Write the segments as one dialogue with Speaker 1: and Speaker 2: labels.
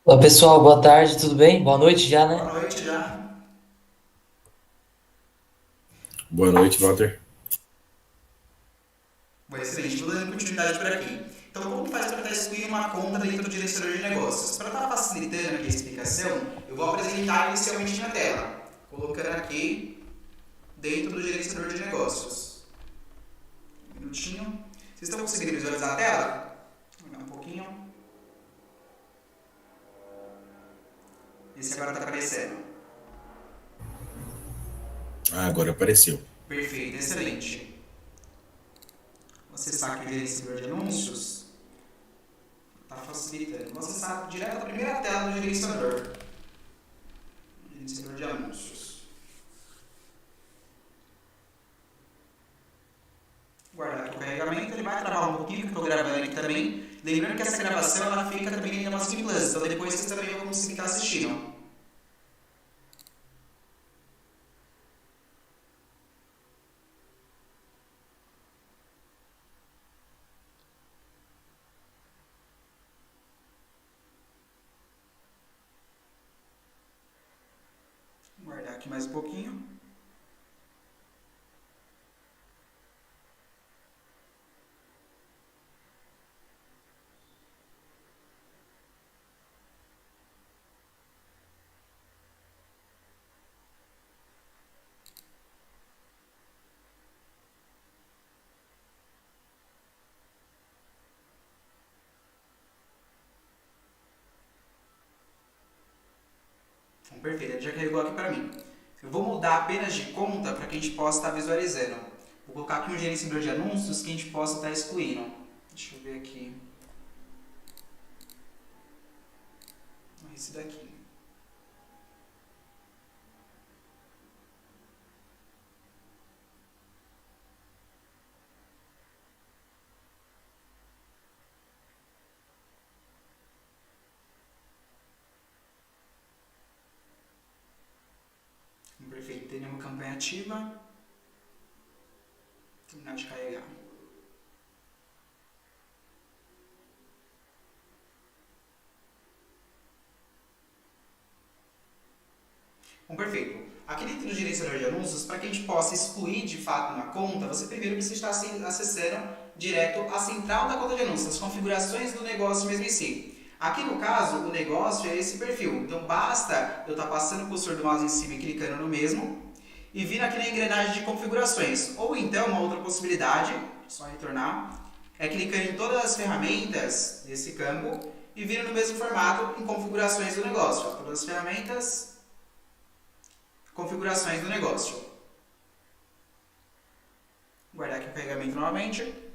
Speaker 1: Olá pessoal, boa tarde, tudo bem? Boa noite já,
Speaker 2: Boa
Speaker 1: né?
Speaker 2: noite já.
Speaker 3: Boa noite, Walter.
Speaker 2: Bom, excelente. Vou dando continuidade por aqui. Então, como que faz para estar excluindo uma conta dentro do gerenciador de negócios? Para estar facilitando aqui a explicação, eu vou apresentar inicialmente na tela, colocando aqui dentro do gerenciador de negócios. Um minutinho. Vocês estão conseguindo visualizar a tela? Vou dar um pouquinho. Esse agora está aparecendo.
Speaker 3: Ah, agora apareceu.
Speaker 2: Perfeito, excelente. Vou acessar aqui o gerenciador de anúncios. Está facilitando. Vou acessar direto a primeira tela do gerenciador. Gerenciador de anúncios. Guardar aqui o carregamento, ele vai travar um pouquinho, que eu estou gravando aqui também. Lembrando que essa gravação ela fica também em Amazon Plus, então depois vocês também vão conseguir estar assistindo. Vou guardar aqui mais um pouquinho. Bom, perfeito, ele já carregou aqui para mim. Eu vou mudar apenas de conta para que a gente possa estar visualizando. Vou colocar aqui um gerenciador de anúncios que a gente possa estar excluindo. Deixa eu ver aqui. Esse daqui. Perfeito, tem uma campanha ativa. Terminar de carregar. Bom, perfeito. Aqui dentro do gerenciador de anúncios, para que a gente possa excluir de fato uma conta, você primeiro precisa estar acessando direto a central da conta de anúncios, as configurações do negócio mesmo em si. Aqui no caso, o negócio é esse perfil. Então basta eu estar passando o cursor do mouse em cima e clicando no mesmo e vir aqui na engrenagem de configurações. Ou então, uma outra possibilidade, só retornar, é clicando em todas as ferramentas desse campo e vir no mesmo formato em configurações do negócio. Todas as ferramentas, configurações do negócio. Guardar aqui o carregamento novamente.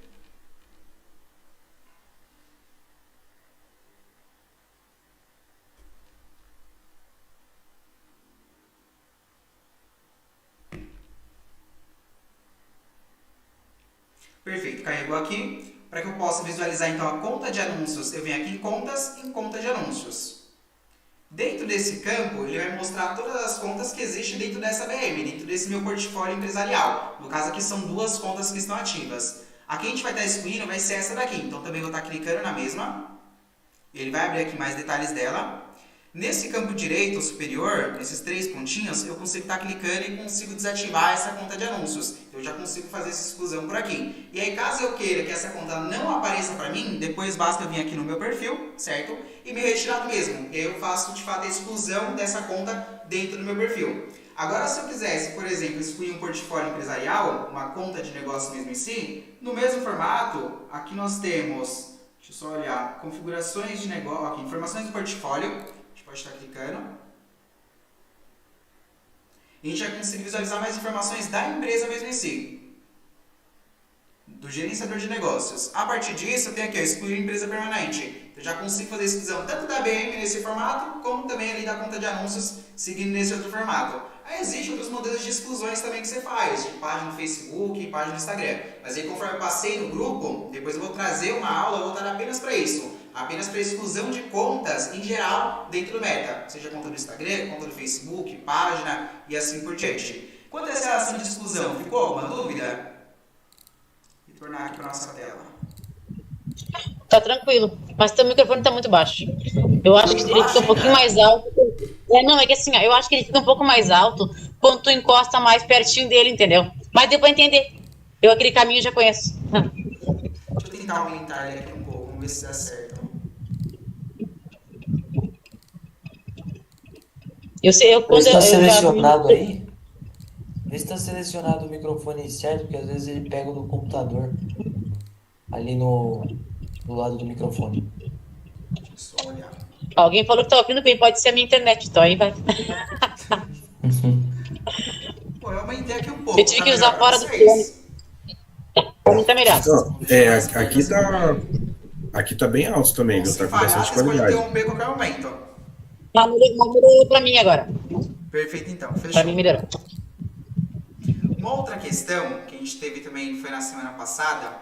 Speaker 2: Perfeito, carregou aqui. Para que eu possa visualizar então a conta de anúncios, eu venho aqui em conta de anúncios. Dentro desse campo, ele vai mostrar todas as contas que existem dentro dessa BM, dentro desse meu portfólio empresarial. No caso aqui são duas contas que estão ativas. Aqui a gente vai estar excluindo, vai ser essa daqui. Então também vou estar clicando na mesma. Ele vai abrir aqui mais detalhes dela. Nesse campo direito superior, nesses três pontinhos, eu consigo estar clicando e consigo desativar essa conta de anúncios. Eu já consigo fazer essa exclusão por aqui. E aí, caso eu queira que essa conta não apareça para mim, depois basta eu vir aqui no meu perfil, certo? E me retirar do mesmo. E aí eu faço, de fato, a exclusão dessa conta dentro do meu perfil. Agora, se eu quisesse, por exemplo, excluir um portfólio empresarial, uma conta de negócio mesmo em si, no mesmo formato, aqui nós temos, deixa eu só olhar, configurações de negócio, aqui, informações do portfólio, pode estar clicando. E a gente vai conseguir visualizar mais informações da empresa mesmo em si. Do gerenciador de negócios. A partir disso, eu tenho aqui, ó, excluir empresa permanente. Eu já consigo fazer a exclusão tanto da BM nesse formato, como também ali da conta de anúncios, seguindo nesse outro formato. Aí existem outros modelos de exclusões também que você faz, de página no Facebook, página no Instagram. Mas aí conforme eu passei no grupo, depois eu vou trazer uma aula voltada apenas para isso. Apenas para exclusão de contas em geral dentro do Meta. Seja conta do Instagram, conta do Facebook, página e assim por diante. Quanto a essa ação de exclusão, ficou alguma dúvida? Retornar aqui para nossa tela.
Speaker 4: Tá tranquilo, mas teu microfone tá muito baixo. Eu acho que
Speaker 2: Tu
Speaker 4: ele fica um
Speaker 2: acha,
Speaker 4: pouquinho
Speaker 2: cara?
Speaker 4: mais alto. Não, é que assim, ó, eu acho que ele fica um pouco mais alto quando tu encosta mais pertinho dele, entendeu? Mas deu pra entender. Eu aquele caminho já conheço.
Speaker 2: Deixa eu tentar aumentar ele aqui um pouco, vamos ver se dá certo.
Speaker 4: Eu sei, eu
Speaker 1: Vê se
Speaker 4: quando
Speaker 1: está
Speaker 4: eu já.
Speaker 1: selecionado aí. Vê se está selecionado o microfone certo, porque às vezes ele pega no computador, ali do lado do microfone.
Speaker 2: Deixa eu só olhar.
Speaker 4: Alguém falou que tá ouvindo bem, pode ser a minha internet, então aí vai.
Speaker 2: Pô, eu aumentei aqui um
Speaker 4: Eu
Speaker 2: pouco,
Speaker 4: tive
Speaker 2: tá
Speaker 4: que
Speaker 2: melhor
Speaker 4: usar
Speaker 2: pra
Speaker 4: fora do fone.
Speaker 2: vocês?
Speaker 4: Pra mim tá melhor.
Speaker 3: Então,
Speaker 2: Vou deixar mais perto
Speaker 3: aqui
Speaker 2: assim por
Speaker 3: tá,
Speaker 2: mim.
Speaker 3: aqui tá bem alto também,
Speaker 2: Bom,
Speaker 3: viu?
Speaker 2: se
Speaker 3: Tá com
Speaker 2: falhar,
Speaker 3: bastante
Speaker 2: vocês podem
Speaker 3: qualidade.
Speaker 2: interromper a qualquer momento.
Speaker 4: Mas melhorou pra mim agora.
Speaker 2: Perfeito, então,
Speaker 4: Pra mim
Speaker 2: fechou.
Speaker 4: melhorou.
Speaker 2: Uma outra questão que a gente teve também foi na semana passada,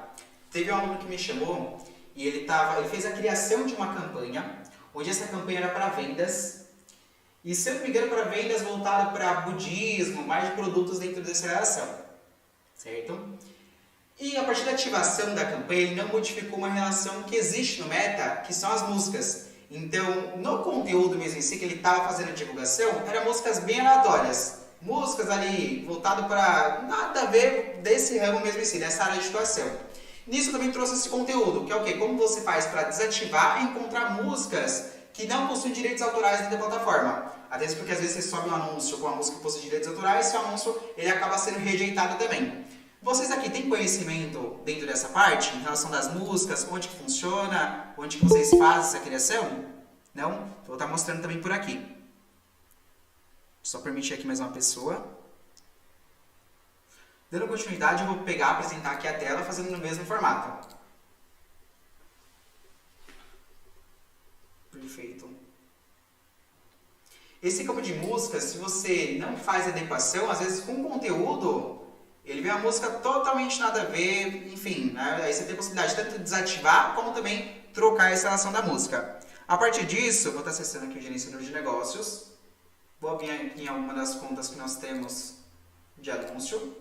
Speaker 2: teve um aluno que me chamou e ele fez a criação de uma campanha, onde essa campanha era para vendas, e se eu não me engano para vendas voltado para budismo, mais de produtos dentro dessa relação, certo? E a partir da ativação da campanha, ele não modificou uma relação que existe no Meta, que são as músicas. Então, no conteúdo mesmo em si que ele estava fazendo a divulgação, eram músicas bem aleatórias. Músicas ali voltado para nada a ver desse ramo mesmo em si, dessa área de atuação. Nisso eu também trouxe esse conteúdo, que é o quê? Como você faz para desativar e encontrar músicas que não possuem direitos autorais dentro da plataforma. Até isso porque às vezes você sobe um anúncio com uma música que possui direitos autorais e esse anúncio ele acaba sendo rejeitado também. Vocês aqui têm conhecimento dentro dessa parte, em relação das músicas, onde que funciona, onde que vocês fazem essa criação? Não? Então, vou estar mostrando também por aqui. Só permitir aqui mais uma pessoa. Dando continuidade, eu vou pegar, apresentar aqui a tela, fazendo no mesmo formato. Perfeito. Esse campo de músicas, se você não faz adequação, às vezes com conteúdo, ele vem uma música totalmente nada a ver, enfim, né? Aí você tem a possibilidade de tanto desativar, como também trocar essa relação da música. A partir disso, eu vou estar acessando aqui o gerenciador de negócios. Vou vir aqui em alguma das contas que nós temos de anúncio.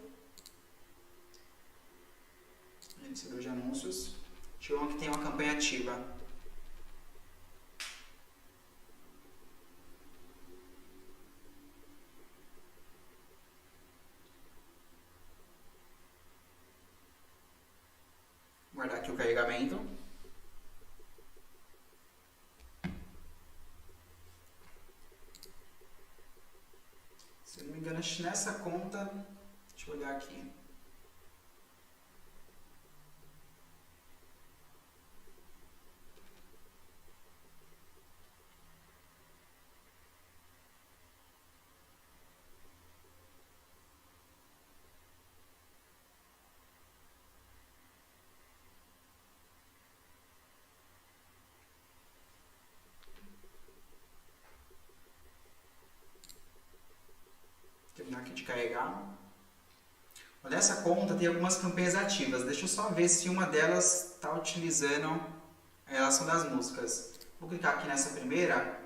Speaker 2: Gerenciador de anúncios. Deixa eu ver que tem uma campanha ativa. Guardar aqui o carregamento. Se eu não me engano, acho que nessa conta... Deixa eu olhar aqui. Terminar aqui de carregar. Nessa conta tem algumas campanhas ativas. Deixa eu só ver se uma delas está utilizando a relação das músicas. Vou clicar aqui nessa primeira.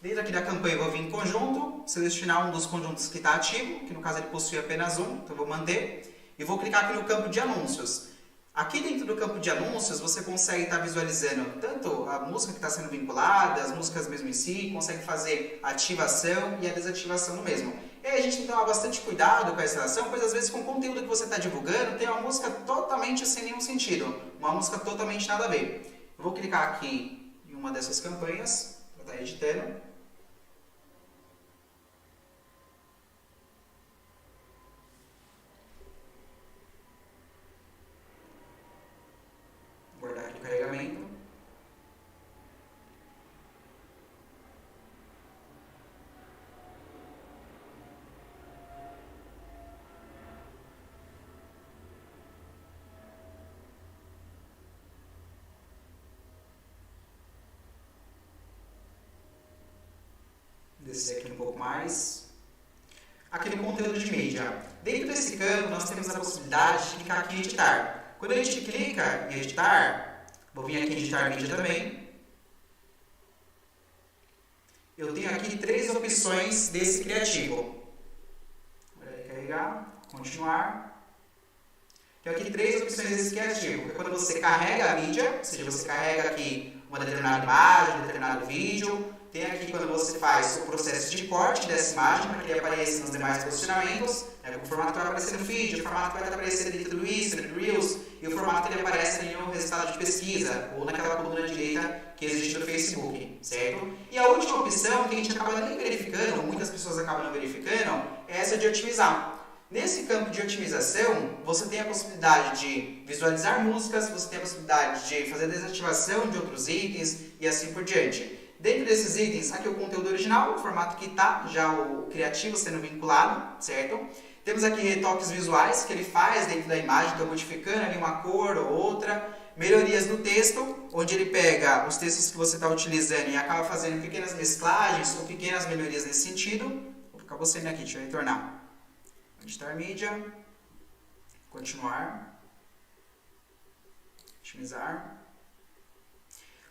Speaker 2: Dentro aqui da campanha eu vou vir em conjunto, selecionar um dos conjuntos que está ativo, que no caso ele possui apenas um, então eu vou manter. E vou clicar aqui no campo de anúncios. Aqui dentro do campo de anúncios você consegue estar visualizando tanto a música que está sendo vinculada, as músicas mesmo em si, consegue fazer a ativação e a desativação no mesmo. E aí a gente tem que tomar bastante cuidado com essa relação, pois às vezes com o conteúdo que você está divulgando tem uma música totalmente sem nenhum sentido, uma música totalmente nada a ver. Eu vou clicar aqui em uma dessas campanhas, para estar editando. Guardar aqui o carregamento. Descer aqui um pouco mais. Aqui no conteúdo de mídia. Dentro desse campo nós temos a possibilidade de clicar aqui em editar. Quando a gente clica em editar, vou vir aqui em editar mídia também. Eu tenho aqui 3 opções desse criativo. Vou carregar, continuar. Tenho aqui 3 opções desse criativo. Quando você carrega a mídia, ou seja, você carrega aqui uma determinada imagem, um determinado vídeo. Tem aqui quando você faz o processo de corte dessa imagem para que ele apareça nos demais posicionamentos, né, o formato que vai aparecer no feed, o formato que vai aparecer dentro do Instagram, do Reels, e o formato que ele aparece ali no resultado de pesquisa, ou naquela coluna direita que existe no Facebook, certo? E a última opção, que a gente acaba nem verificando, muitas pessoas acabam não verificando, é essa de otimizar. Nesse campo de otimização, você tem a possibilidade de visualizar músicas, você tem a possibilidade de fazer desativação de outros itens e assim por diante. Dentro desses itens, aqui o conteúdo original, o formato que está, já o criativo sendo vinculado, certo? Temos aqui retoques visuais que ele faz dentro da imagem, então modificando ali uma cor ou outra. Melhorias no texto, onde ele pega os textos que você está utilizando e acaba fazendo pequenas mesclagens ou pequenas melhorias nesse sentido. Acabou sendo aqui, deixa eu retornar. Editar mídia, continuar, otimizar.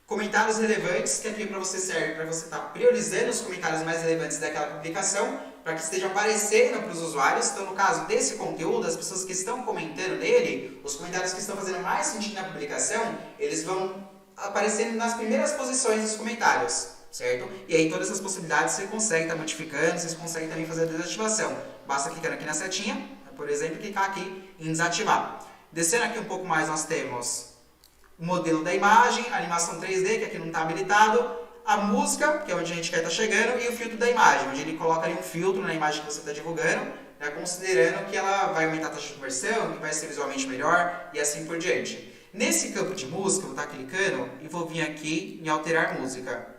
Speaker 2: Comentários relevantes, que aqui para você serve para você estar priorizando os comentários mais relevantes daquela publicação, para que esteja aparecendo para os usuários. Então, no caso desse conteúdo, as pessoas que estão comentando nele, os comentários que estão fazendo mais sentido na publicação, eles vão aparecendo nas primeiras posições dos comentários, certo? E aí todas essas possibilidades você consegue estar modificando, você consegue também fazer a desativação. Basta clicar aqui na setinha, por exemplo, clicar aqui em desativar. Descendo aqui um pouco mais, nós temos o modelo da imagem, a animação 3D, que aqui não está habilitado, a música, que é onde a gente quer estar chegando, e o filtro da imagem, onde ele coloca ali um filtro na imagem que você está divulgando, né, considerando que ela vai aumentar a taxa de conversão, que vai ser visualmente melhor e assim por diante. Nesse campo de música, eu vou estar clicando e vou vir aqui em alterar música.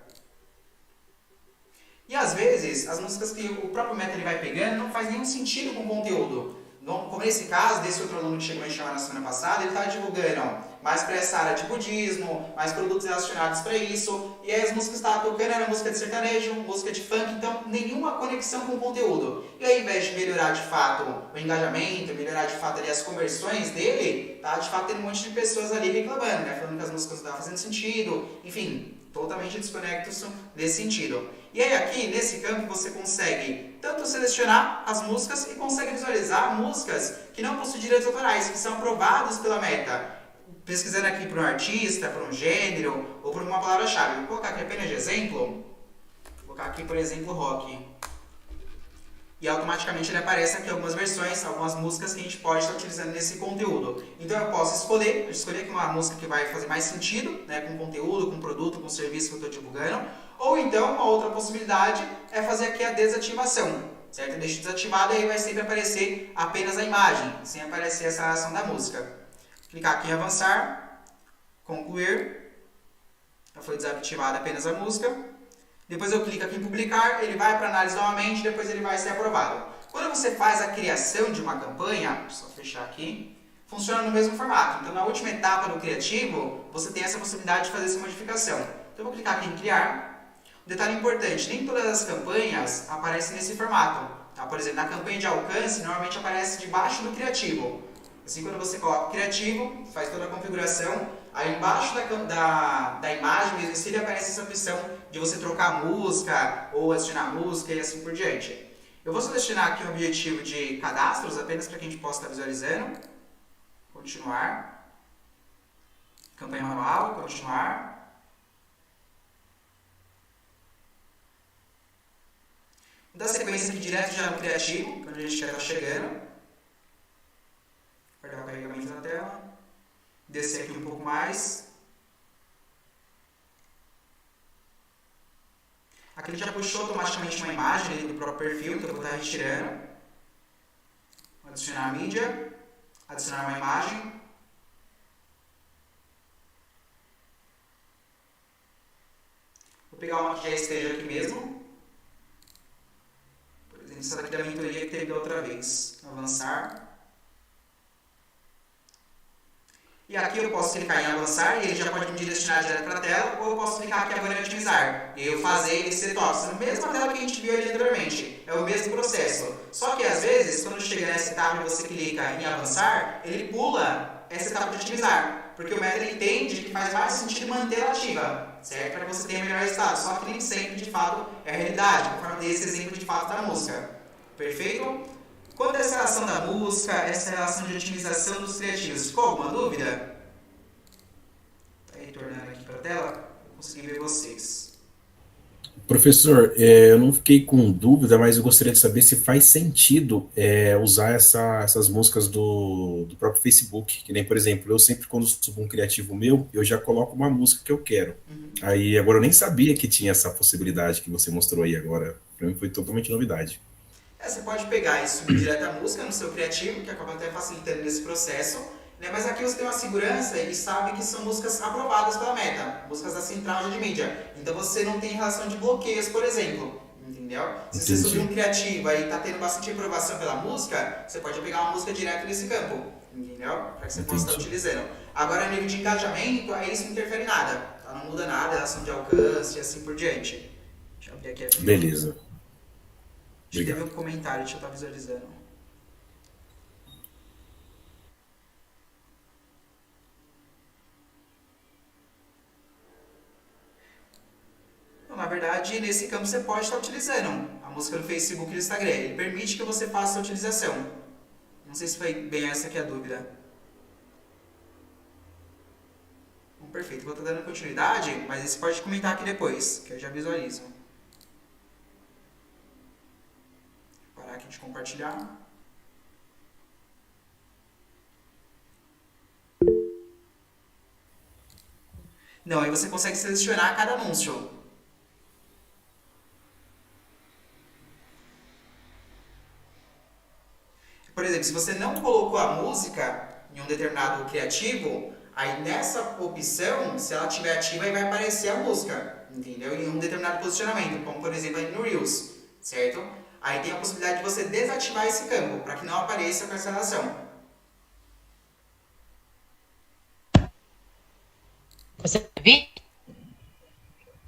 Speaker 2: E às vezes, as músicas que o próprio Meta ele vai pegando não faz nenhum sentido com o conteúdo. Como nesse caso, desse outro aluno que chegou a chamar na semana passada, ele estava divulgando mais para essa área de budismo, mais produtos relacionados para isso, e aí as músicas que estavam tocando eram música de sertanejo, música de funk, então nenhuma conexão com o conteúdo. E ao invés de melhorar de fato o engajamento, melhorar de fato ali as conversões dele, tá de fato tendo um monte de pessoas ali reclamando, né? Falando que as músicas não estavam fazendo sentido, enfim, totalmente desconectos nesse sentido. E aí aqui, nesse campo, você consegue tanto selecionar as músicas e consegue visualizar músicas que não possuem direitos autorais, que são aprovados pela Meta. Pesquisando aqui por um artista, por um gênero ou por uma palavra-chave. Vou colocar aqui apenas de exemplo. Vou colocar aqui, por exemplo, rock. E automaticamente ele aparece aqui algumas versões, algumas músicas que a gente pode estar utilizando nesse conteúdo. Então eu posso escolher aqui uma música que vai fazer mais sentido, né, com o conteúdo, com o produto, com o serviço que eu estou divulgando. Ou então, uma outra possibilidade é fazer aqui a desativação, certo? Eu deixo desativado e aí vai sempre aparecer apenas a imagem, sem aparecer essa ação da música. Clicar aqui em avançar, concluir, já foi desativada apenas a música. Depois eu clico aqui em publicar, ele vai para análise novamente, depois ele vai ser aprovado. Quando você faz a criação de uma campanha, deixa eu só fechar aqui, funciona no mesmo formato. Então na última etapa do criativo, você tem essa possibilidade de fazer essa modificação. Então eu vou clicar aqui em criar. Um detalhe importante, nem todas as campanhas aparecem nesse formato. Tá? Por exemplo, na campanha de alcance, normalmente aparece debaixo do criativo. Assim, quando você coloca o criativo, faz toda a configuração, aí embaixo da imagem mesmo, se ele aparece essa opção de você trocar música ou adicionar música e assim por diante. Eu vou selecionar aqui um objetivo de cadastros, apenas para que a gente possa estar visualizando. Continuar. Campanha manual, continuar. Vou dar sequência aqui direto já no criativo, quando a gente já está chegando. Guardar o carregamento na tela. Descer aqui um pouco mais. Aqui ele já puxou automaticamente uma imagem do próprio perfil, que eu vou estar retirando. Vou adicionar a mídia. Adicionar uma imagem. Vou pegar uma que já esteja aqui mesmo. Por exemplo, essa daqui da mentoria que teve da outra vez. Avançar. E aqui eu posso clicar em avançar e ele já pode me direcionar direto para a tela, ou eu posso clicar aqui agora em otimizar e eu fazer esse setops. Na mesma tela que a gente viu ali anteriormente, é o mesmo processo. Só que às vezes, quando chega nessa etapa e você clica em avançar, ele pula essa etapa de otimizar, porque o Meta entende que faz mais sentido manter ela ativa, certo? Para que você tenha melhor resultado. Só que nem sempre de fato é a realidade, conforme desse exemplo de fato da música. Perfeito? Quanto a essa relação da música, essa relação de otimização dos criativos, ficou alguma dúvida? Retornando aqui para a tela, vou conseguir ver vocês.
Speaker 3: Professor, eu não fiquei com dúvida, mas eu gostaria de saber se faz sentido usar essas músicas do próprio Facebook. Que nem, por exemplo, eu sempre, quando subo um criativo meu, eu já coloco uma música que eu quero. Aí, agora eu nem sabia que tinha essa possibilidade que você mostrou aí agora. Para mim foi totalmente novidade.
Speaker 2: Você pode pegar e subir direto a música no seu criativo, que acaba até facilitando nesse processo, né? Mas aqui você tem uma segurança e sabe que são músicas aprovadas pela Meta, músicas da central de mídia. Então você não tem relação de bloqueios, por exemplo. Entendeu? Se você subir um criativo e tá tendo bastante aprovação pela música, você pode pegar uma música direto nesse campo. Entendeu? Para que você possa estar utilizando. Agora, a nível de engajamento, aí isso não interfere em nada. Tá? Não muda nada, relação de alcance e assim por diante. Deixa eu abrir aqui a fila.
Speaker 3: Beleza.
Speaker 2: Acho que teve um comentário, deixa eu estar visualizando. Então, na verdade, nesse campo você pode estar utilizando a música no Facebook e no Instagram. Ele permite que você faça a utilização. Não sei se foi bem essa que é a dúvida. Bom, perfeito, vou estar dando continuidade, mas você pode comentar aqui depois, que eu já visualizo. Vou parar aqui de compartilhar. Não, aí você consegue selecionar cada anúncio. Por exemplo, se você não colocou a música em um determinado criativo, aí nessa opção, se ela estiver ativa, aí vai aparecer a música, entendeu? Em um determinado posicionamento, como por exemplo aí no Reels, certo? Aí tem a possibilidade de você desativar esse campo, para que não apareça com essa relação.
Speaker 4: Você me ouvir?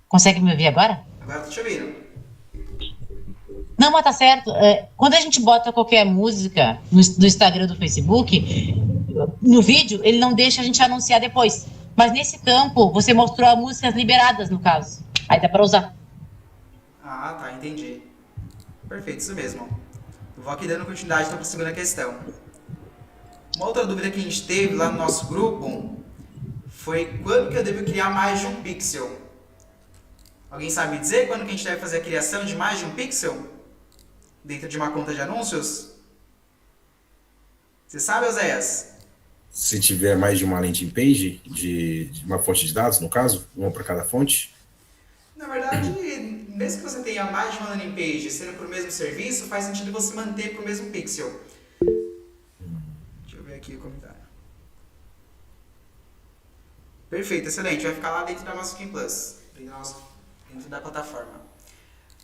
Speaker 4: Consegue me ouvir agora?
Speaker 2: Agora eu tô te ouvindo.
Speaker 4: Não, mas tá certo. Quando a gente bota qualquer música no Instagram do Facebook, no vídeo, ele não deixa a gente anunciar depois. Mas nesse campo, você mostrou as músicas liberadas, no caso. Aí dá pra usar.
Speaker 2: Ah, tá, entendi. Perfeito, isso mesmo. Eu vou aqui dando continuidade então, para a segunda questão. Uma outra dúvida que a gente teve lá no nosso grupo foi quando que eu devo criar mais de um pixel? Alguém sabe me dizer quando que a gente deve fazer a criação de mais de um pixel? Dentro de uma conta de anúncios? Você sabe, Oséias?
Speaker 3: Se tiver mais de uma landing page, de uma fonte de dados, no caso, uma para cada fonte?
Speaker 2: Na verdade, mesmo que você tenha mais de uma landing page sendo para o mesmo serviço, faz sentido você manter para o mesmo pixel. Deixa eu ver aqui o comentário. Perfeito, excelente. Vai ficar lá dentro da Amazon Plus, dentro da plataforma.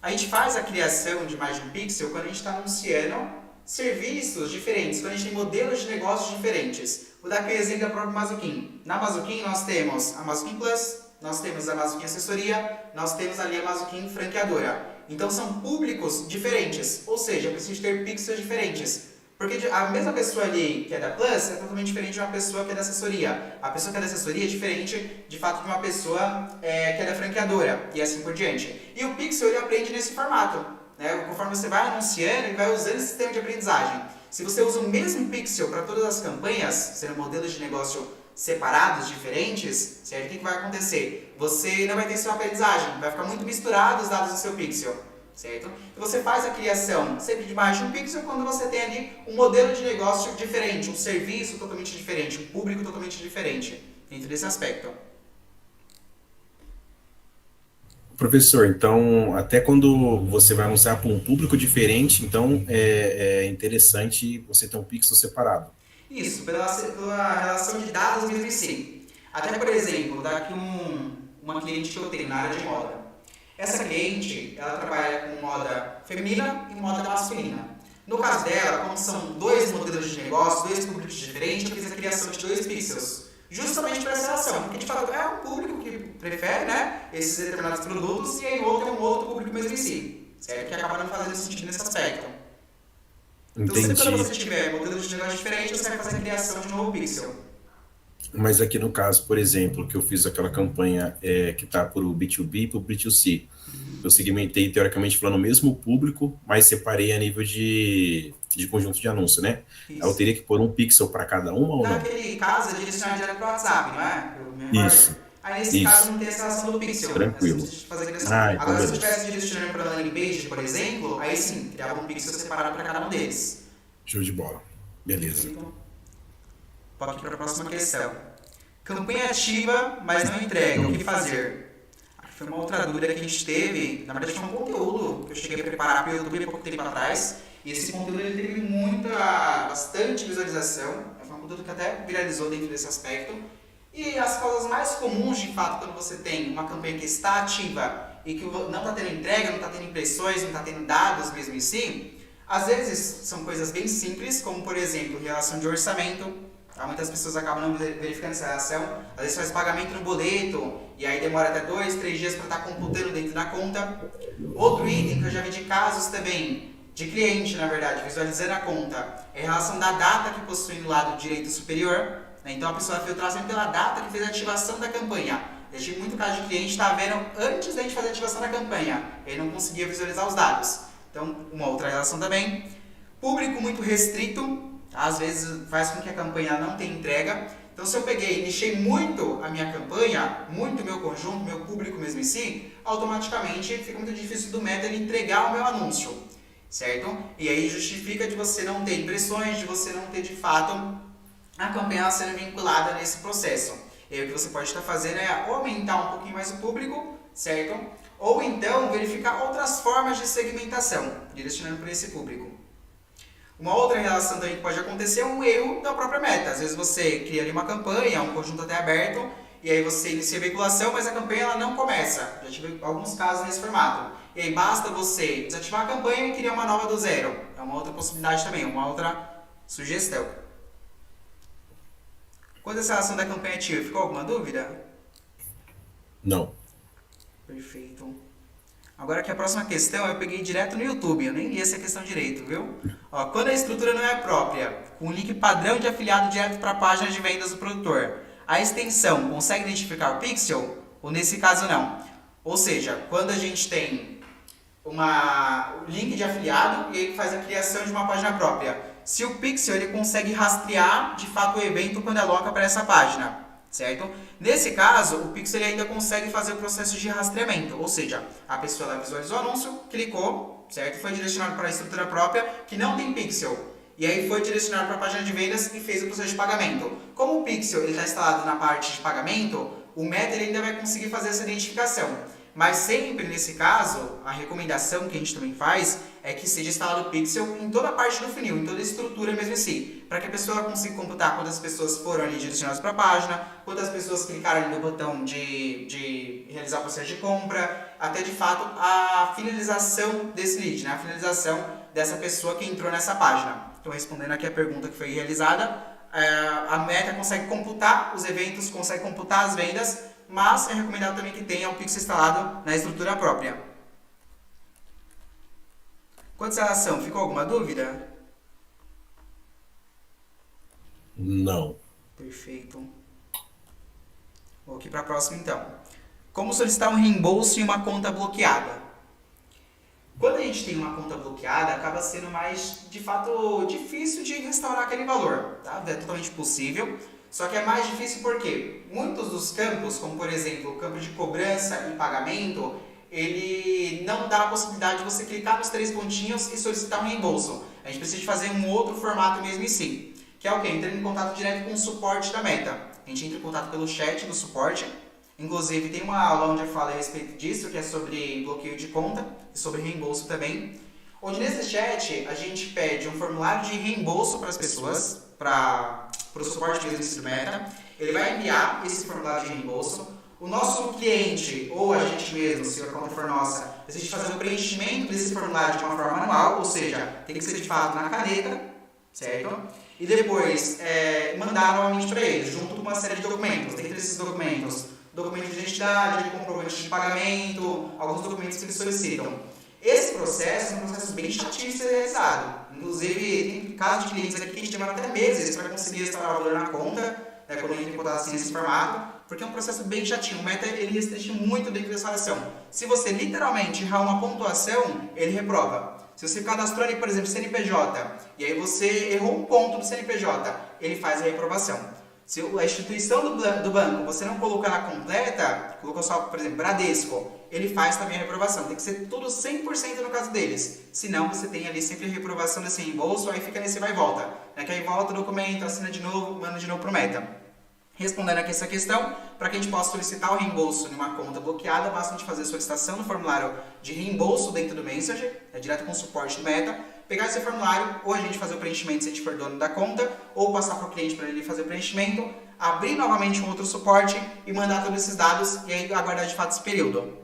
Speaker 2: A gente faz a criação de mais de um pixel quando a gente está anunciando serviços diferentes, quando a gente tem modelos de negócios diferentes. Vou dar aqui o exemplo da própria Mazuquim. Na Mazuquim nós temos a Mazuquim Plus, nós temos a Mazuquim Assessoria, nós temos ali a Mazuquim Franqueadora. Então são públicos diferentes, ou seja, eu preciso ter pixels diferentes. Porque a mesma pessoa ali que é da Plus é totalmente diferente de uma pessoa que é da assessoria. A pessoa que é da assessoria é diferente, de fato, de uma pessoa que é da franqueadora, e assim por diante. E o Pixel, ele aprende nesse formato. Né? Conforme você vai anunciando, ele vai usando esse sistema de aprendizagem. Se você usa o mesmo Pixel para todas as campanhas, sendo modelos de negócio separados, diferentes, certo? O que vai acontecer? Você não vai ter sua aprendizagem, vai ficar muito misturado os dados do seu Pixel. Certo? E você faz a criação sempre de mais de um pixel quando você tem ali um modelo de negócio diferente, um serviço totalmente diferente, um público totalmente diferente, dentro desse aspecto.
Speaker 3: Professor, então, até quando você vai anunciar para um público diferente, então é interessante você ter um pixel separado.
Speaker 2: Isso, pela relação de dados mesmo em si. Até, por exemplo, daqui uma cliente que eu tenho na área de moda. Essa cliente, ela trabalha com moda feminina e moda masculina. No caso dela, como são dois modelos de negócio, dois públicos diferentes, eu fiz a criação de 2 pixels. Justamente para essa relação, porque de fato é um público que prefere, né, esses determinados produtos e aí o outro é um outro público mesmo em si. Certo? Que acaba não fazendo sentido nesse aspecto. Então, sempre quando você tiver modelos de negócio diferentes, você vai fazer a criação de um novo pixel.
Speaker 3: Mas aqui no caso, por exemplo, que eu fiz aquela campanha que está para o B2B e para o B2C, eu segmentei, teoricamente falando, o mesmo público, mas separei a nível de conjunto de anúncio, né?
Speaker 2: Isso.
Speaker 3: Eu teria que pôr um pixel para cada uma ou não?
Speaker 2: Naquele caso, é direcionar direto para o WhatsApp, não é?
Speaker 3: Isso.
Speaker 2: Aí nesse caso não tem essa relação do pixel.
Speaker 3: Tranquilo.
Speaker 2: Né? Você fazer criação.
Speaker 3: Ah,
Speaker 2: Agora, se
Speaker 3: beleza.
Speaker 2: estivesse direcionando para landing page, por exemplo, aí sim, criava um pixel separado para cada um deles.
Speaker 3: Show de bola. Beleza.
Speaker 2: Vou aqui para a próxima questão. Campanha ativa, mas não entrega. O que fazer? Foi uma outra dúvida que a gente teve. Na verdade, foi um conteúdo que eu cheguei a preparar para o YouTube há pouco tempo atrás. E esse conteúdo ele teve bastante visualização. Foi um conteúdo que até viralizou dentro desse aspecto. E as causas mais comuns, de fato, quando você tem uma campanha que está ativa e que não está tendo entrega, não está tendo impressões, não está tendo dados mesmo em si, às vezes são coisas bem simples, como por exemplo, relação de orçamento. Muitas pessoas acabam não verificando essa relação, às vezes faz pagamento no boleto e aí demora até 2, 3 dias para estar computando dentro da conta. Outro item que eu já vi de casos também, de cliente na verdade, visualizando a conta, é a relação da data que possui no lado direito superior. Então a pessoa filtrar sempre pela data que fez a ativação da campanha. Eu tive muito caso de cliente estar vendo antes da gente fazer a ativação da campanha, ele não conseguia visualizar os dados. Então, uma outra relação também. Público muito restrito, às vezes faz com que a campanha não tenha entrega. Então, se eu peguei e nichei muito a minha campanha, muito o meu conjunto, meu público mesmo em si, automaticamente fica muito difícil do Meta ele entregar o meu anúncio, certo? E aí justifica de você não ter impressões, de você não ter de fato a campanha sendo vinculada nesse processo. E aí o que você pode estar fazendo é aumentar um pouquinho mais o público, certo? Ou então verificar outras formas de segmentação, direcionando para esse público. Uma outra relação também que pode acontecer é um erro da própria meta. Às vezes você cria ali uma campanha, um conjunto até aberto, e aí você inicia a veiculação, mas a campanha ela não começa. Já tive alguns casos nesse formato. E aí basta você desativar a campanha e criar uma nova do zero. É uma outra possibilidade também, uma outra sugestão. Quanto a essa relação da campanha ativa, ficou alguma dúvida?
Speaker 3: Não.
Speaker 2: Perfeito. Agora que a próxima questão eu peguei direto no YouTube, eu nem li essa questão direito, viu? Quando a estrutura não é própria, com o link padrão de afiliado direto para a página de vendas do produtor, a extensão consegue identificar o pixel? Ou nesse caso não? Ou seja, quando a gente tem o link de afiliado e aí faz a criação de uma página própria, se o pixel ele consegue rastrear de fato o evento quando aloca para essa página, certo? Nesse caso, o pixel ele ainda consegue fazer o processo de rastreamento, ou seja, a pessoa ela visualizou o anúncio, clicou, certo? Foi direcionado para a estrutura própria que não tem pixel. E aí foi direcionado para a página de vendas e fez o processo de pagamento. Como o pixel está instalado na parte de pagamento, o Meta ele ainda vai conseguir fazer essa identificação. Mas sempre nesse caso, a recomendação que a gente também faz é que seja instalado o pixel em toda a parte do funil, em toda a estrutura mesmo em si, para que a pessoa consiga computar quantas pessoas foram ali direcionadas para a página, quantas pessoas clicaram ali no botão de realizar o processo de compra, até de fato a finalização desse lead, né? A finalização dessa pessoa que entrou nessa página. Então, respondendo aqui a pergunta que foi realizada, a Meta consegue computar os eventos, consegue computar as vendas, mas é recomendado também que tenha o pixel instalado na estrutura própria. Quanto a essa relação, ficou alguma dúvida?
Speaker 3: Não.
Speaker 2: Perfeito. Vou aqui para a próxima então. Como solicitar um reembolso em uma conta bloqueada? Quando a gente tem uma conta bloqueada, acaba sendo mais, de fato, difícil de restaurar aquele valor. Tá? É totalmente possível. Só que é mais difícil porque muitos dos campos, como por exemplo o campo de cobrança e pagamento, ele não dá a possibilidade de você clicar nos 3 pontinhos e solicitar um reembolso. A gente precisa de fazer um outro formato mesmo em si, que é o quê? Entrando em contato direto com o suporte da Meta. A gente entra em contato pelo chat do suporte. Inclusive tem uma aula onde eu falo a respeito disso, que é sobre bloqueio de conta e sobre reembolso também. Onde nesse chat a gente pede um formulário de reembolso para as pessoas, para o suporte mesmo do Meta. Ele vai enviar esse formulário de reembolso. O nosso cliente, ou a gente mesmo, se a conta for nossa, decide fazer o preenchimento desse formulário de uma forma manual, ou seja, tem que ser de fato na caneta, certo? E depois mandar novamente para eles, junto com uma série de documentos. Dentre esses documentos, documento de identidade, comprovante de pagamento, alguns documentos que eles solicitam. Esse processo é um processo bem chatinho de ser realizado. Inclusive, tem casos de clientes aqui que a gente demora até meses para conseguir restaurar o valor na conta, quando entra em contato assim nesse formato, porque é um processo bem chatinho. O Meta ele restringe muito dentro dessa relação. Se você literalmente errar uma pontuação, ele reprova. Se você cadastrou ali, por exemplo, CNPJ, e aí você errou um ponto do CNPJ, ele faz a reprovação. Se a instituição do banco você não colocou ela completa, colocou só, por exemplo, Bradesco, ele faz também a reprovação. Tem que ser tudo 100% no caso deles. Senão você tem ali sempre a reprovação desse reembolso, aí fica nesse vai e volta. Que aí volta o documento, assina de novo, manda de novo pro Meta. Respondendo aqui essa questão, para que a gente possa solicitar o reembolso em uma conta bloqueada, basta a gente fazer a solicitação no formulário de reembolso dentro do Messenger, direto com o suporte do Meta, pegar esse formulário, ou a gente fazer o preenchimento se a gente for dono da conta, ou passar para o cliente para ele fazer o preenchimento, abrir novamente um outro suporte e mandar todos esses dados e aí aguardar de fato esse período.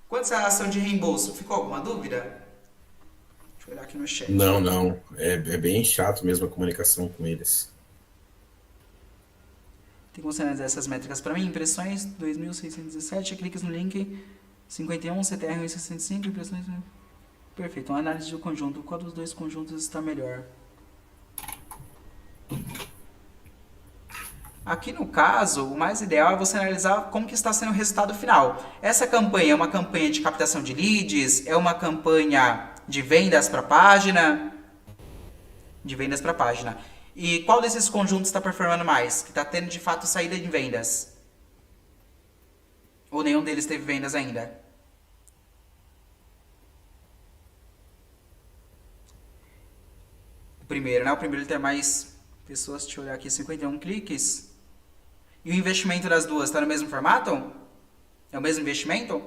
Speaker 2: Quanto à ação de reembolso, ficou alguma dúvida? Deixa eu olhar aqui no chat.
Speaker 3: Não. É bem chato mesmo a comunicação com eles.
Speaker 2: Tem como você analisar essas métricas para mim? Impressões 2.617, cliques no link 51, CTR 165, impressões... Perfeito, uma análise do conjunto. Qual dos dois conjuntos está melhor? Aqui no caso, o mais ideal é você analisar como que está sendo o resultado final. Essa campanha é uma campanha de captação de leads? É uma campanha de vendas para a página? De vendas para a página. E qual desses conjuntos está performando mais? Que está tendo de fato saída de vendas? Ou nenhum deles teve vendas ainda? O primeiro, né? O primeiro ele tem mais pessoas, deixa eu olhar aqui, 51 cliques. E o investimento das duas está no mesmo formato? É o mesmo investimento?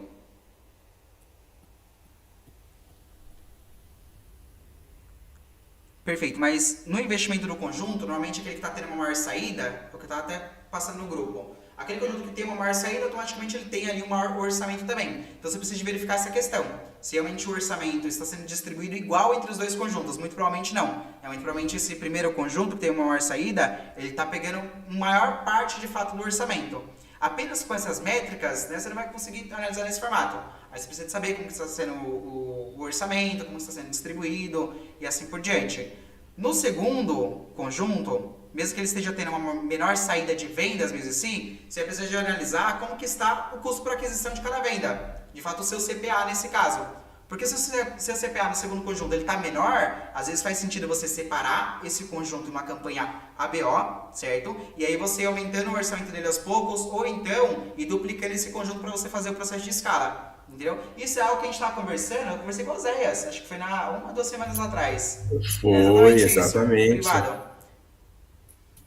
Speaker 2: Perfeito, mas no investimento do conjunto, normalmente aquele que está tendo uma maior saída, é o que eu estava até passando no grupo. Aquele conjunto que tem uma maior saída, automaticamente ele tem ali um maior orçamento também. Então você precisa verificar essa questão. Se realmente o orçamento está sendo distribuído igual entre os dois conjuntos. Muito provavelmente não. Muito provavelmente esse primeiro conjunto, que tem uma maior saída, ele está pegando maior parte de fato do orçamento. Apenas com essas métricas, né, você não vai conseguir analisar nesse formato. Aí você precisa saber como está sendo o orçamento, como está sendo distribuído e assim por diante. No segundo conjunto, mesmo que ele esteja tendo uma menor saída de vendas, mesmo assim, você vai precisar de analisar como que está o custo por aquisição de cada venda. De fato, o seu CPA nesse caso. Porque se o seu CPA no segundo conjunto está menor, às vezes faz sentido você separar esse conjunto em uma campanha ABO, certo? E aí você aumentando o orçamento dele aos poucos, ou então ir duplicando esse conjunto para você fazer o processo de escala. Entendeu? Isso é algo que a gente estava conversando, eu conversei com o Zéias, acho que foi uma ou 2 semanas atrás.
Speaker 3: Foi, exatamente.
Speaker 2: Privado.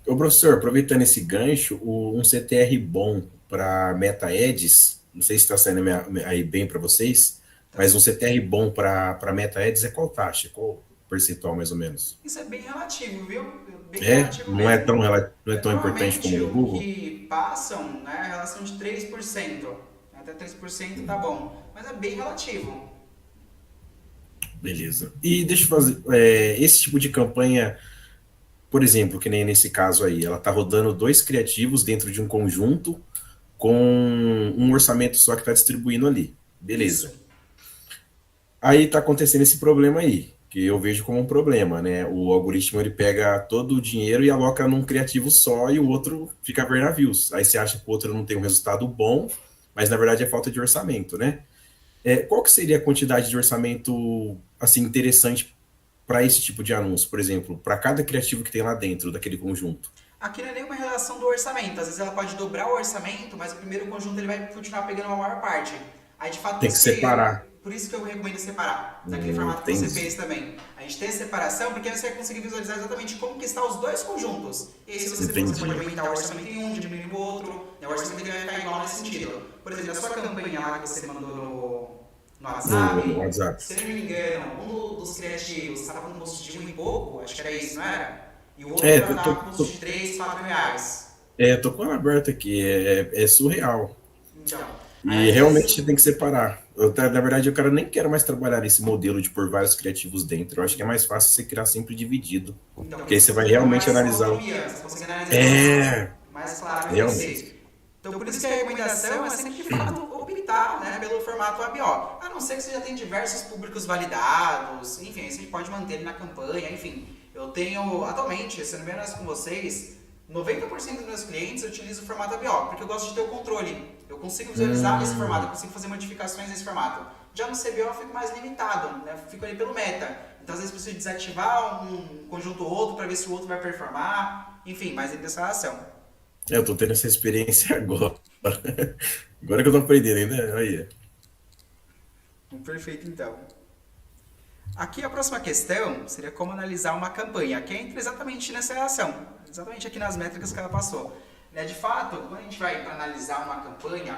Speaker 3: Ô, professor, aproveitando esse gancho, um CTR bom para Meta Ads, não sei se está saindo aí bem para vocês, mas um CTR bom para Meta Ads é qual taxa? Qual percentual, mais ou menos?
Speaker 2: Isso é bem relativo, viu? Bem
Speaker 3: relativo
Speaker 2: mesmo.
Speaker 3: Não é tão importante como o Google?
Speaker 2: O que passam, né, a relação de 3%. Até 3% tá bom, mas é bem relativo.
Speaker 3: Beleza. E deixa eu fazer, esse tipo de campanha, por exemplo, que nem nesse caso aí, ela tá rodando 2 criativos dentro de um conjunto com um orçamento só que tá distribuindo ali. Beleza.
Speaker 2: Isso.
Speaker 3: Aí tá acontecendo esse problema aí, que eu vejo como um problema, né? O algoritmo, ele pega todo o dinheiro e aloca num criativo só e o outro fica a ver navios. Aí você acha que o outro não tem um resultado bom, mas na verdade é falta de orçamento, né? Qual que seria a quantidade de orçamento assim interessante para esse tipo de anúncio, por exemplo, para cada criativo que tem lá dentro daquele conjunto?
Speaker 2: Aqui não é nenhuma relação do orçamento. Às vezes ela pode dobrar o orçamento, mas o primeiro conjunto ele vai continuar pegando uma maior parte. Aí de fato
Speaker 3: tem que separar.
Speaker 2: Por isso que eu recomendo separar, daquele formato que você fez também. A gente tem a separação, porque aí você vai conseguir visualizar exatamente como que estão os dois conjuntos. E aí se você for, você pode aumentar o orçamento em um, diminuir no outro, e o orçamento vai ficar igual nesse sentido. Por exemplo, a sua campanha lá que você mandou no WhatsApp, se eu não me engano, um dos criativos estava com custo de 1 e pouco, acho que era isso, não era? E o outro estava com custo de 3, 4 reais.
Speaker 3: Eu tô com ela aberta aqui, é surreal.
Speaker 2: Então,
Speaker 3: e realmente você tem que separar. Na verdade, eu nem quero mais trabalhar nesse modelo de pôr vários criativos dentro. Eu acho que é mais fácil você criar sempre dividido.
Speaker 2: Então,
Speaker 3: porque aí você vai realmente analisar.
Speaker 2: Você consegue analisar mais claro
Speaker 3: realmente.
Speaker 2: Então, por isso que a recomendação é sempre, de fato, optar, né, pelo formato ABO. A não ser que você já tenha diversos públicos validados, enfim, aí você pode manter ele na campanha, enfim. Eu tenho, atualmente, sendo bem honesto com vocês, 90% dos meus clientes utilizam o formato ABO, porque eu gosto de ter o controle. Eu consigo visualizar nesse formato, eu consigo fazer modificações nesse formato. Já no CBO eu fico mais limitado, né? Eu fico ali pelo meta. Então, às vezes, preciso desativar um conjunto ou outro para ver se o outro vai performar. Enfim, mais dentro dessa relação.
Speaker 3: Eu tô tendo essa experiência agora. Agora que eu tô aprendendo, né? Aí.
Speaker 2: Perfeito, então. Aqui a próxima questão seria como analisar uma campanha, que entra exatamente nessa relação, exatamente aqui nas métricas que ela passou. De fato, quando a gente vai analisar uma campanha,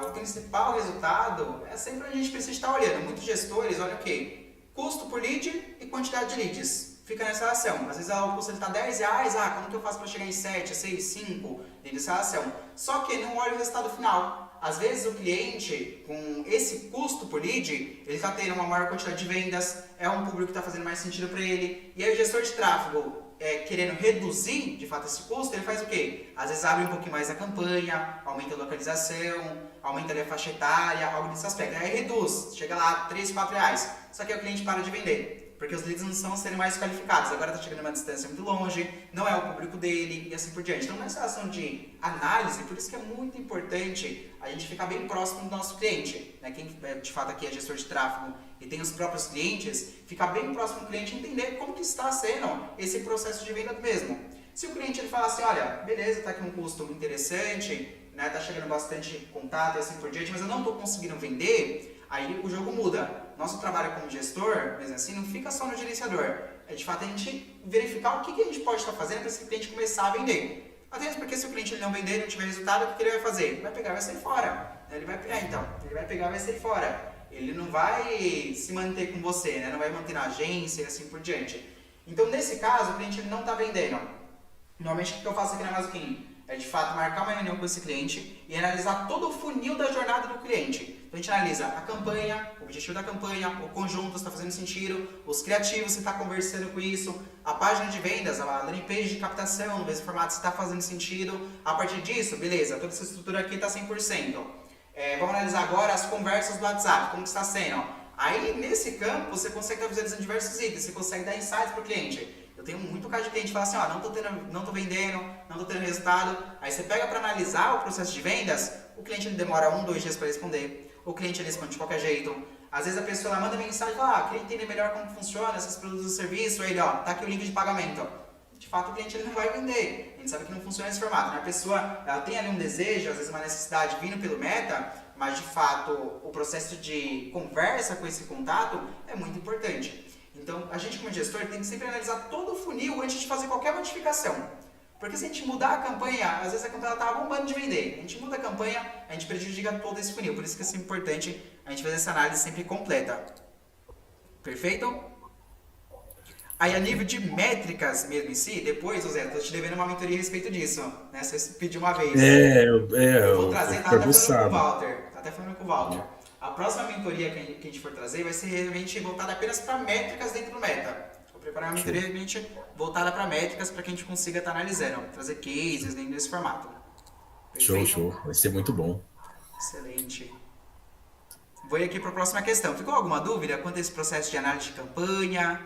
Speaker 2: o principal resultado é sempre a gente precisa estar olhando. Muitos gestores olham o quê? Custo por lead e quantidade de leads. Fica nessa relação. Às vezes o custo está R$10, como que eu faço para chegar em 7, 6, 5 dentro dessa relação? Só que não olha o resultado final. Às vezes o cliente, com esse custo por lead, ele está tendo uma maior quantidade de vendas, é um público que está fazendo mais sentido para ele, e aí o gestor de tráfego, querendo reduzir, de fato, esse custo, ele faz o quê? Às vezes abre um pouquinho mais a campanha, aumenta a localização, aumenta ali a faixa etária, algo desse aspecto. Aí reduz, chega lá a R$3, R$4, só que aí o cliente para de vender. Porque os leads não estão sendo mais qualificados, agora está chegando uma distância muito longe, não é o público dele e assim por diante. Então, nessa relação de análise, por isso que é muito importante a gente ficar bem próximo do nosso cliente. Né? Quem de fato aqui é gestor de tráfego e tem os próprios clientes, ficar bem próximo do cliente e entender como que está sendo esse processo de venda do mesmo. Se o cliente ele fala assim, olha, beleza, está aqui um custo interessante, né, tá chegando bastante contato e assim por diante, mas eu não estou conseguindo vender, aí o jogo muda. Nosso trabalho como gestor, mesmo assim, não fica só no gerenciador. É de fato a gente verificar o que a gente pode estar fazendo para esse cliente começar a vender. Até mesmo porque se o cliente ele não vender, não tiver resultado, o que ele vai fazer? Ele vai pegar e vai sair fora. Ele vai pegar e vai sair fora. Ele não vai se manter com você, né? Não vai manter na agência e assim por diante. Então, nesse caso, o cliente ele não está vendendo. Normalmente, o que eu faço aqui na Mazuquim? É de fato marcar uma reunião com esse cliente e analisar todo o funil da jornada do cliente. Então a gente analisa a campanha, o objetivo da campanha, o conjunto, se está fazendo sentido, os criativos, se está conversando com isso, a página de vendas, a landing page de captação, no mesmo formato, se está fazendo sentido. A partir disso, beleza, toda essa estrutura aqui está 100%. Vamos analisar agora as conversas do WhatsApp, como que está sendo. Aí nesse campo você consegue estar visualizando diversos itens, você consegue dar insights para o cliente. Eu tenho muito caso de cliente que fala assim, não estou vendendo, não estou tendo resultado. Aí você pega para analisar o processo de vendas, o cliente ele demora 1, 2 dias para responder, o cliente ele responde de qualquer jeito. Às vezes a pessoa manda mensagem e fala, queria entender melhor como funciona esses produtos e serviços, aí ele, tá aqui o link de pagamento. De fato o cliente ele não vai vender, a gente sabe que não funciona esse formato, né? A pessoa ela tem ali um desejo, às vezes uma necessidade vindo pelo meta, mas de fato o processo de conversa com esse contato é muito importante. Então, a gente como gestor tem que sempre analisar todo o funil antes de fazer qualquer modificação. Porque se a gente mudar a campanha, às vezes a campanha estava bombando de vender. A gente muda a campanha, a gente prejudica todo esse funil. Por isso que é sempre importante a gente fazer essa análise sempre completa. Perfeito? Aí a nível de métricas mesmo em si, depois, Zé, estou te devendo uma mentoria a respeito disso. Né? Você pediu uma vez. Eu vou trazer, tá até falando com o Walter. A próxima mentoria que a gente for trazer vai ser realmente voltada apenas para métricas dentro do meta. Vou preparar uma mentoria realmente voltada para métricas para que a gente consiga estar analisando, trazer cases dentro desse formato. Perfeito?
Speaker 3: Show. Vai ser muito bom.
Speaker 2: Excelente. Vou ir aqui para a próxima questão. Ficou alguma dúvida quanto a esse processo de análise de campanha?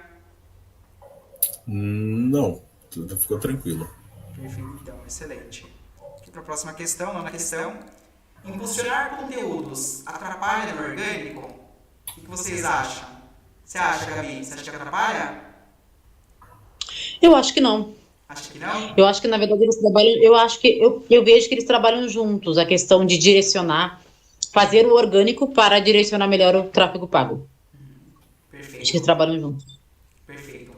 Speaker 3: Não, tudo ficou tranquilo.
Speaker 2: Perfeito, então, excelente. Aqui para a próxima questão, nona questão. Impulsionar conteúdos atrapalha no orgânico? O que vocês acham? Você acha, Gabi? Você acha que atrapalha?
Speaker 4: Eu acho que não.
Speaker 2: Acha que não?
Speaker 4: Eu acho que, na verdade, eles trabalham. Eu vejo que eles trabalham juntos, a questão de direcionar, fazer o orgânico para direcionar melhor o tráfego pago.
Speaker 2: Perfeito.
Speaker 4: Acho que eles trabalham juntos.
Speaker 2: Perfeito.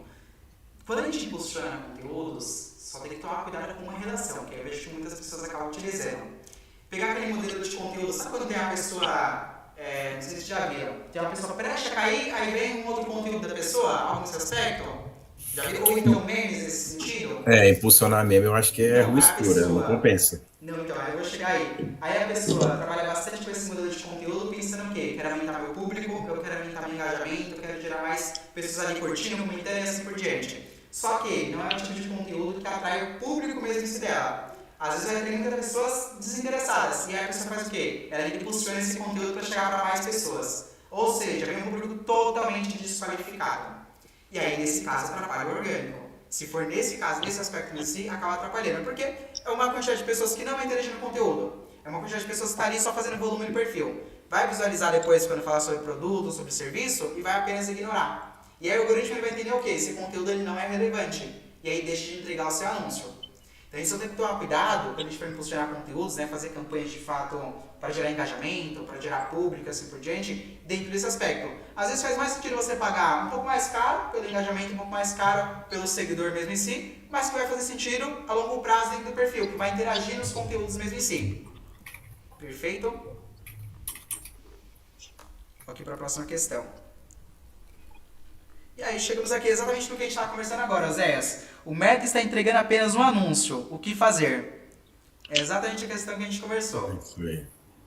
Speaker 2: Quando a gente impulsiona conteúdos, só tem que tomar cuidado com uma redação, que eu vejo que muitas pessoas acabam utilizando. Pegar aquele modelo de conteúdo, sabe quando tem a pessoa, não sei se vocês já viram, tem uma pessoa prestes a cair, aí vem um outro conteúdo da pessoa, algo nesse aspecto? Já viram? Ou então memes nesse sentido?
Speaker 3: Impulsionar meme eu acho que é rua escura, não compensa.
Speaker 2: Não, então, eu vou chegar aí. Aí a pessoa trabalha bastante com esse modelo de conteúdo, pensando o quê? Quero aumentar meu público, eu quero aumentar meu engajamento, eu quero gerar mais pessoas ali curtindo, comentando e assim por diante. Só que não é o tipo de conteúdo que atrai o público mesmo em si dela. Às vezes vai ter muitas pessoas desinteressadas, e aí a pessoa faz o quê? Ela impulsiona esse conteúdo para chegar para mais pessoas. Ou seja, vem um público totalmente desqualificado. E aí, nesse caso, atrapalha o orgânico. Se for nesse caso, nesse aspecto em si, acaba atrapalhando. Porque é uma quantidade de pessoas que não vai interagir no conteúdo. é uma quantidade de pessoas que está ali só fazendo volume no perfil. Vai visualizar depois quando falar sobre produto, sobre serviço e vai apenas ignorar. E aí o algoritmo ele vai entender o quê? Esse conteúdo ele não é relevante. E aí deixa de entregar o seu anúncio. Então isso eu tenho que tomar cuidado quando a gente for impulsionar conteúdos, né? Fazer campanhas de fato para gerar engajamento, para gerar público, assim por diante, dentro desse aspecto. Às vezes faz mais sentido você pagar um pouco mais caro pelo engajamento, um pouco mais caro pelo seguidor mesmo em si, mas que vai fazer sentido a longo prazo dentro do perfil, que vai interagir nos conteúdos mesmo em si. Perfeito? Vou aqui para a próxima questão. E aí chegamos aqui exatamente no que a gente estava conversando agora, Oséias. O Meta está entregando apenas um anúncio. O que fazer? É exatamente a questão que a gente conversou.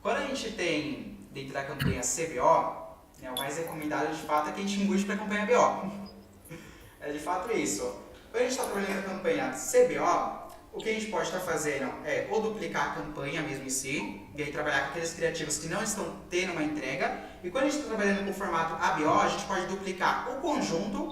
Speaker 2: Quando a gente tem dentro da campanha CBO, né, o mais recomendado de fato é que a gente mude para a campanha BO. É de fato isso. Quando a gente está trabalhando na campanha CBO, o que a gente pode estar fazendo é ou duplicar a campanha mesmo em si, e aí trabalhar com aqueles criativos que não estão tendo uma entrega. E quando a gente está trabalhando com o formato ABO, a gente pode duplicar o conjunto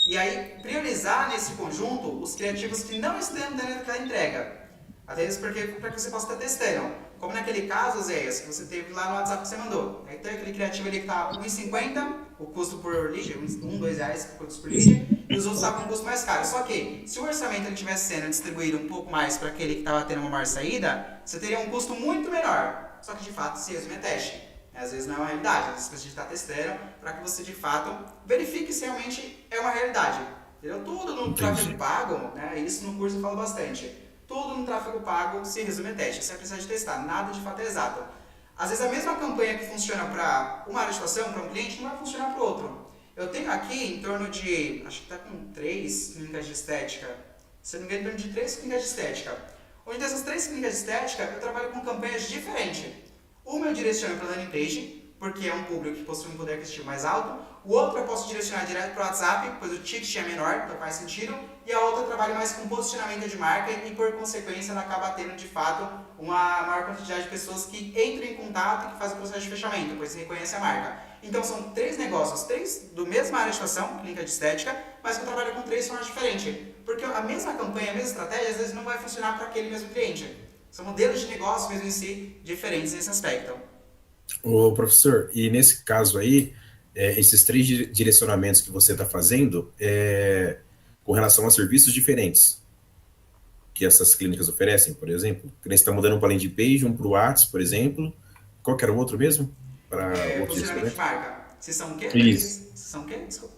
Speaker 2: e aí priorizar nesse conjunto os criativos que não estão dando aquela entrega. Até isso para que você possa estar testando. Como naquele caso, Zéias, que você teve lá no WhatsApp que você mandou. Aí tem aquele criativo ali que está R$1,50, o custo por lead, R$1, R$2 o custo por lead, e os outros estavam com um custo mais caro. Só que, se o orçamento ele tivesse sendo distribuído um pouco mais para aquele que estava tendo uma maior saída, você teria um custo muito menor. Só que, de fato, se resume a teste. Às vezes não é uma realidade, às vezes você está testando para que você, de fato, verifique se realmente é uma realidade. Entendeu? Tudo no tráfego pago, né? Isso no curso eu falo bastante. Tudo no tráfego pago se resume a teste. Você vai precisar de testar, nada de fato é exato. Às vezes a mesma campanha que funciona para uma área de atuação, para um cliente, não vai funcionar para o outro. Eu tenho aqui em torno de, acho que está com 3 clínicas de estética. Se não me engano, em torno de 3 clínicas de estética. Onde dessas 3 clínicas de estética, eu trabalho com campanhas diferentes. Uma eu direciono para a landing page, porque é um público que possui um poder aquisitivo mais alto. O outro eu posso direcionar direto para o WhatsApp, pois o ticket é menor, então faz sentido. E a outra eu trabalho mais com posicionamento de marca e, por consequência, ela acaba tendo, de fato, uma maior quantidade de pessoas que entram em contato e que fazem o processo de fechamento, pois reconhece a marca. Então, são 3 negócios, 3 do mesma área de atuação, clínica de estética, mas que eu trabalho com 3 formas diferentes. Porque a mesma campanha, a mesma estratégia, às vezes não vai funcionar para aquele mesmo cliente. São modelos de negócio mesmo em si diferentes nesse aspecto.
Speaker 3: Ô, professor, e nesse caso aí, esses 3 direcionamentos que você está fazendo, com relação a serviços diferentes que essas clínicas oferecem, por exemplo, que você está mudando um para landing page, um para o WhatsApp, por exemplo, qual que era o outro mesmo? Para
Speaker 2: posicionamento de marca. Vocês são o quê?
Speaker 3: Isso.
Speaker 2: Vocês são o quê? Desculpa.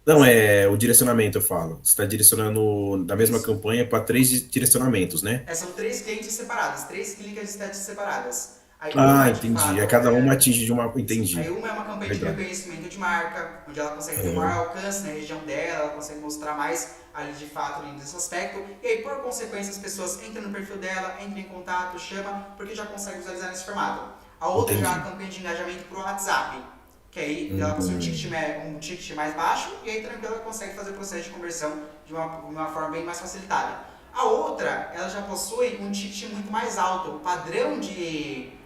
Speaker 3: Não, é o direcionamento, eu falo. Você está direcionando da mesma campanha para 3 direcionamentos, né?
Speaker 2: São 3 clientes separados, 3 clínicas de estética separadas. Aí,
Speaker 3: entendi.
Speaker 2: Fato,
Speaker 3: cada uma atinge de uma... Entendi.
Speaker 2: Aí uma é uma campanha de reconhecimento de marca, onde ela consegue ter um maior alcance na região dela, ela consegue mostrar mais ali de fato nesse aspecto. E aí, por consequência, as pessoas entram no perfil dela, entram em contato, chama, porque já consegue visualizar nesse formato. A outra já é a campanha de engajamento para o WhatsApp, que aí ela possui um ticket mais baixo e aí tranquilo ela consegue fazer o processo de conversão de uma forma bem mais facilitada. A outra, ela já possui um ticket muito mais alto, o padrão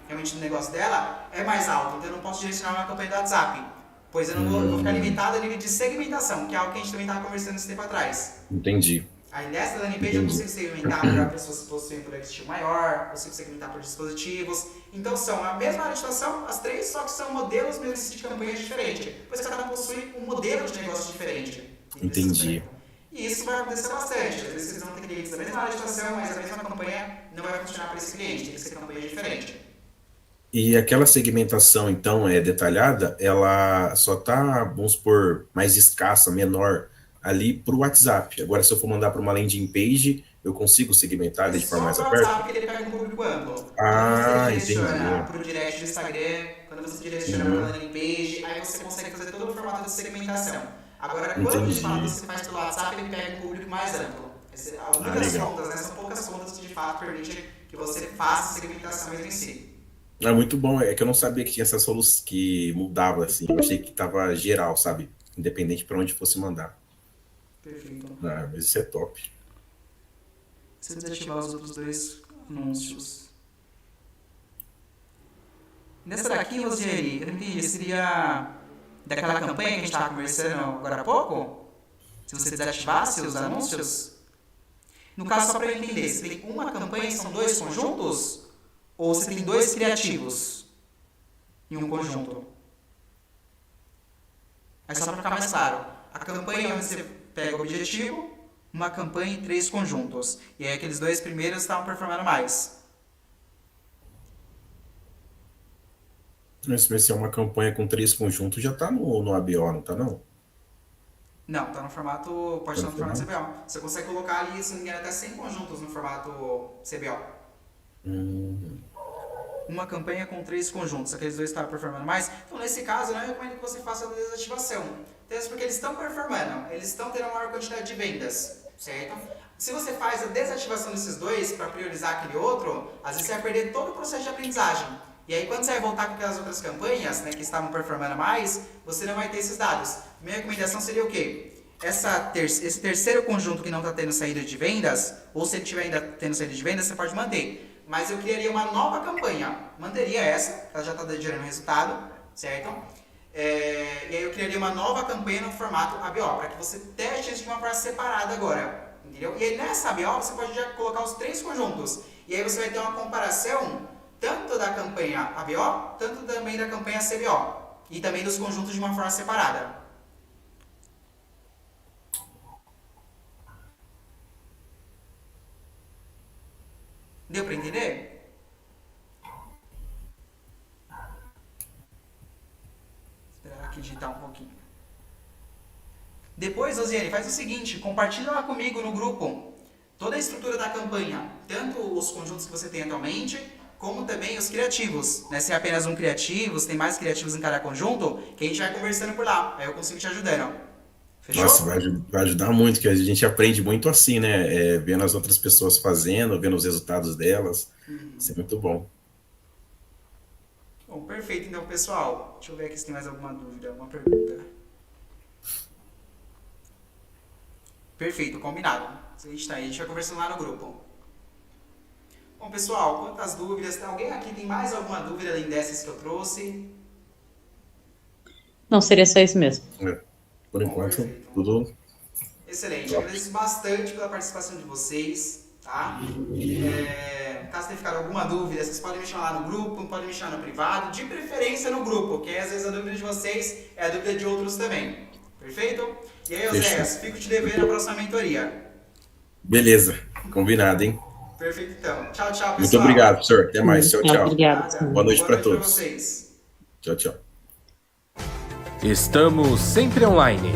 Speaker 2: realmente do negócio dela é mais alto, então eu não posso direcionar uma campanha do WhatsApp, pois eu não vou ficar limitado a nível de segmentação, que é algo que a gente também estava conversando esse tempo atrás.
Speaker 3: Entendi.
Speaker 2: Aí nessa landing page eu consigo segmentar para pessoas que possuem poder aquisitivo maior, consigo segmentar por dispositivos. Então são a mesma área de atuação, as 3, só que são modelos mesmo de campanhas diferentes, pois cada um possui um modelo de negócio diferente.
Speaker 3: Entendi.
Speaker 2: E isso vai acontecer bastante. Às vezes vocês vão ter clientes da mesma área de atuação, mas a mesma campanha não vai funcionar para esse cliente, tem que ser campanha diferente.
Speaker 3: E aquela segmentação, então, detalhada, ela só está, vamos supor, mais escassa, menor, ali para o WhatsApp. Agora, se eu for mandar para uma landing page, eu consigo segmentar de forma mais aberta?
Speaker 2: Só o WhatsApp que ele pega um público amplo.
Speaker 3: Quando
Speaker 2: você direciona para o direct do Instagram, quando você direciona para a landing page, aí você consegue fazer todo o formato de segmentação. Agora, quando de fato você faz pelo WhatsApp, ele pega um público mais amplo. Muitas contas, né? São poucas contas que de fato permitem que você faça a segmentação mesmo em si.
Speaker 3: É muito bom, é que eu não sabia que tinha essa solução que mudava assim, eu achei que estava geral, sabe? Independente para onde fosse mandar.
Speaker 2: Perfeito.
Speaker 3: Mas isso é top.
Speaker 2: Você desativar os outros 2 anúncios. Nessa daqui, Rosiane, eu não entendi, seria daquela campanha que a gente estava conversando agora há pouco? Se você desativasse os anúncios? No caso, só para eu entender, se tem uma campanha e são 2 conjuntos? Ou você tem dois criativos em um conjunto? Aí só para ficar mais claro, a campanha onde você pega o objetivo, uma campanha e 3 conjuntos. E aí aqueles 2 primeiros estavam performando mais.
Speaker 3: Se é uma campanha com 3 conjuntos, já tá no ABO, não tá não?
Speaker 2: Não, tá no formato, pode estar no formato CBO. Você consegue colocar ali, se não me engano, até 100 conjuntos no formato CBO. Uma campanha com 3 conjuntos, aqueles 2 estavam performando mais. Então, nesse caso, eu recomendo que você faça a desativação. Então, porque eles estão performando, eles estão tendo a maior quantidade de vendas, certo? Se você faz a desativação desses 2 para priorizar aquele outro, às vezes você vai perder todo o processo de aprendizagem. E aí, quando você vai voltar com aquelas outras campanhas, né, que estavam performando mais, você não vai ter esses dados. Minha recomendação seria o quê? Esse terceiro conjunto que não está tendo saída de vendas, ou se ele estiver ainda tendo saída de vendas, você pode manter. Mas eu criaria uma nova campanha. Manteria essa, ela já está gerando resultado, certo? E aí eu criaria uma nova campanha no formato ABO, para que você teste isso de uma forma separada agora. Entendeu? E aí nessa ABO você pode já colocar os 3 conjuntos. E aí você vai ter uma comparação tanto da campanha ABO, tanto também da campanha CBO. E também dos conjuntos de uma forma separada. Deu para entender? Esperar aqui digitar um pouquinho. Depois, Osiane, faz o seguinte, compartilha lá comigo no grupo toda a estrutura da campanha, tanto os conjuntos que você tem atualmente, como também os criativos, né? Se é apenas um criativo, se tem mais criativos em cada conjunto, que a gente vai conversando por lá, aí eu consigo te ajudando. Fechou?
Speaker 3: Nossa, vai ajudar muito, que a gente aprende muito assim, né? Vendo as outras pessoas fazendo, vendo os resultados delas. Isso é muito bom.
Speaker 2: Bom, perfeito então, pessoal. Deixa eu ver aqui se tem mais alguma dúvida, alguma pergunta. Perfeito, combinado. A gente vai conversando lá no grupo. Bom, pessoal, quantas dúvidas? Alguém aqui tem mais alguma dúvida além dessas que eu trouxe?
Speaker 4: Não, seria só isso mesmo.
Speaker 3: Por enquanto, tudo.
Speaker 2: Excelente, agradeço bastante pela participação de vocês, tá? Caso tenha ficado alguma dúvida, vocês podem me chamar lá no grupo, podem me chamar no privado, de preferência no grupo, que às vezes a dúvida de vocês é a dúvida de outros também. Perfeito? E aí, Oséias, fico te devendo a próxima mentoria.
Speaker 3: Beleza, combinado, hein?
Speaker 2: Perfeito, então. Tchau, tchau, pessoal.
Speaker 3: Muito obrigado, professor. Até mais. Tchau, tchau.
Speaker 4: Obrigada.
Speaker 3: Boa noite para
Speaker 2: pra
Speaker 3: todos.
Speaker 2: vocês.
Speaker 3: Tchau, tchau.
Speaker 5: Estamos sempre online.